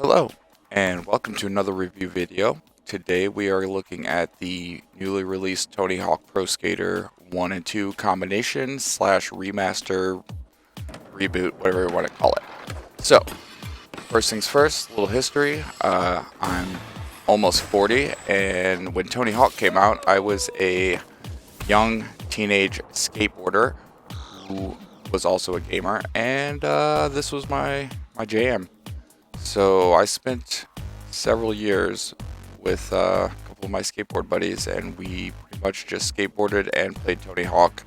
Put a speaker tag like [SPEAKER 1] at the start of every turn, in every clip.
[SPEAKER 1] Hello, and welcome to another review video. Today we are looking at the newly released Tony Hawk Pro Skater 1 and 2 combination slash remaster, reboot, whatever you want to call it. So, first things first, a little history. I'm almost 40, and when Tony Hawk came out, I was a young teenage skateboarder who was also a gamer, and this was my jam. So I spent several years with a couple of my skateboard buddies, and we pretty much just skateboarded and played Tony Hawk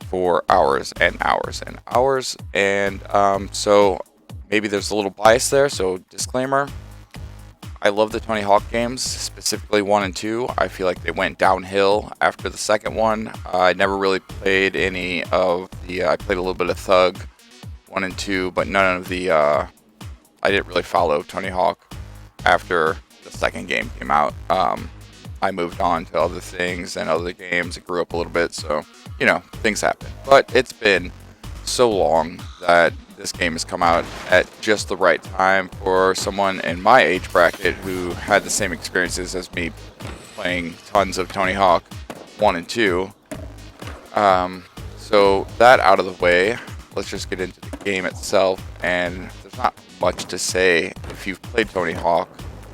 [SPEAKER 1] for hours and hours and hours. And so maybe there's a little bias there, so disclaimer. I love the Tony Hawk games, specifically 1 and 2. I feel like they went downhill after the second one. I never really played any of the... I played a little bit of Thug 1 and 2, but none of the... I didn't really follow Tony Hawk after the second game came out. I moved on to other things and other games. I grew up a little bit, so, you know, things happen. But it's been so long that this game has come out at just the right time for someone in my age bracket who had the same experiences as me playing tons of Tony Hawk 1 and 2. So that out of the way, let's just get into the game itself. And there's not much to say. If you've played Tony Hawk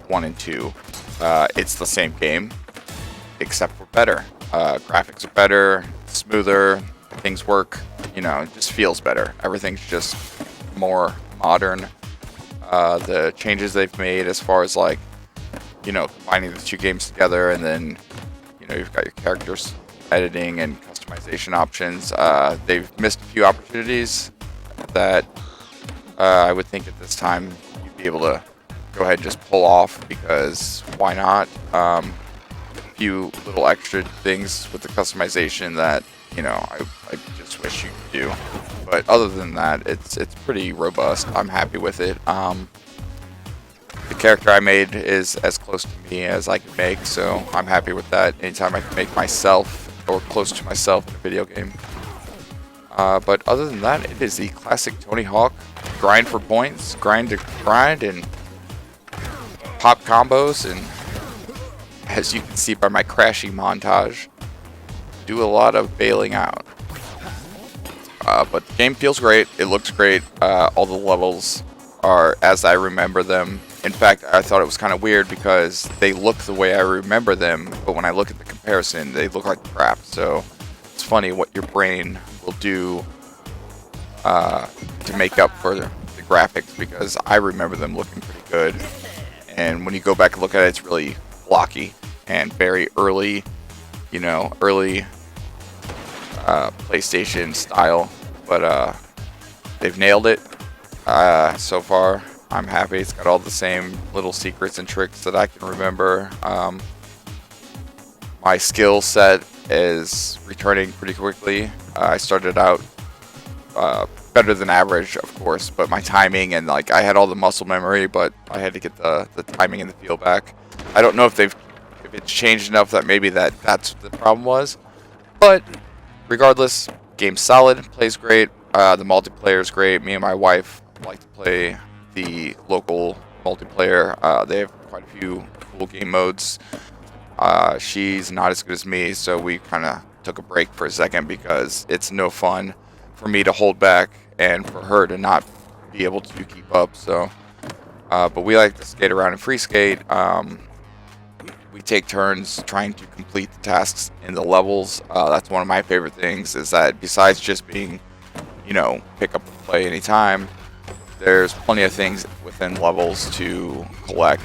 [SPEAKER 1] 1 and 2, it's the same game, except for better. Graphics are better, smoother, things work, you know, it just feels better. Everything's just more modern. The changes they've made as far as, like, you know, combining the two games together, and then, you know, you've got your characters editing and customization options. They've missed a few opportunities that I would think at this time you'd be able to go ahead and just pull off, because why not? A few little extra things with the customization that, you know, I just wish you could do. But other than that, it's pretty robust. I'm happy with it. The character I made is as close to me as I can make, so I'm happy with that. Anytime I can make myself or close to myself in a video game. But other than that, it is the classic Tony Hawk. Grind for points, grind to grind, and pop combos, and as you can see by my crashing montage, do a lot of bailing out. But the game feels great, it looks great, all the levels are as I remember them. In fact, I thought it was kind of weird because they look the way I remember them, but when I look at the comparison, they look like crap. So it's funny what your brain will do to make up for the graphics, because I remember them looking pretty good, and when you go back and look at it, it's really blocky and very early, you know, early PlayStation style. But they've nailed it so far. I'm happy. It's got all the same little secrets and tricks that I can remember. My skill set is returning pretty quickly. I started out better than average, of course, but my timing and, like, I had all the muscle memory, but I had to get the timing and the feel back. I don't know if it's changed enough that maybe that's what the problem was, but regardless, game's solid, plays great. The multiplayer is great. Me and my wife like to play the local multiplayer. They have quite a few cool game modes. She's not as good as me, so we kind of took a break for a second because it's no fun for me to hold back and for her to not be able to keep up. So, but we like to skate around and free skate. We take turns trying to complete the tasks in the levels. That's one of my favorite things, is that besides just being, you know, pick up and play anytime, there's plenty of things within levels to collect.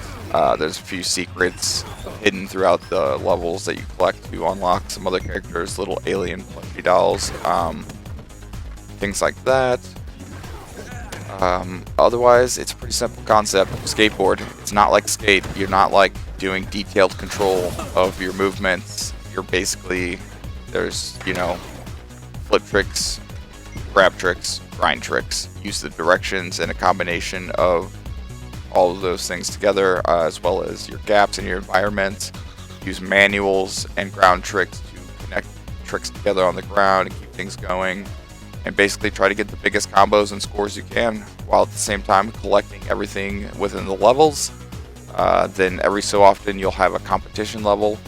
[SPEAKER 1] There's a few secrets hidden throughout the levels that you collect to unlock some other characters, little alien plushie dolls, things like that. Otherwise, it's a pretty simple concept. Skateboard. It's not like Skate. You're not, like, doing detailed control of your movements. You're basically, there's, you know, flip tricks, grab tricks, grind tricks. Use the directions and a combination of all of those things together, as well as your gaps in your environment. Use manuals and ground tricks to connect tricks together on the ground and keep things going. and basically try to get the biggest combos and scores you can, while at the same time collecting everything within the levels. Then every so often you'll have a competition level,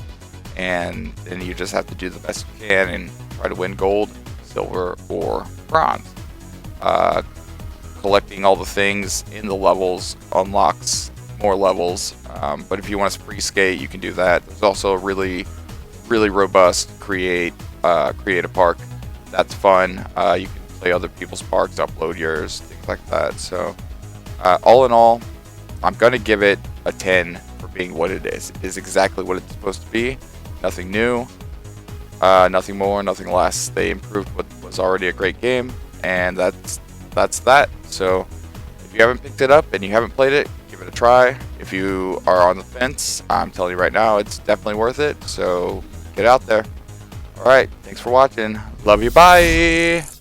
[SPEAKER 1] and then you just have to do the best you can and try to win gold, silver, or bronze. Collecting all the things in the levels unlocks more levels, but if you want to spree skate, you can do that. There's also a really robust create a park. That's fun. You can play other people's parks, upload yours, things like that. So all in all, I'm gonna give it a 10 for being what it is. It is exactly what it's supposed to be. Nothing new, nothing more, nothing less. They improved what was already a great game, and that's that. So if you haven't picked it up and you haven't played it, give it a try. If you are on the fence, I'm telling you right now, it's definitely worth it. So get out there. Alright, thanks for watching. Love you, bye!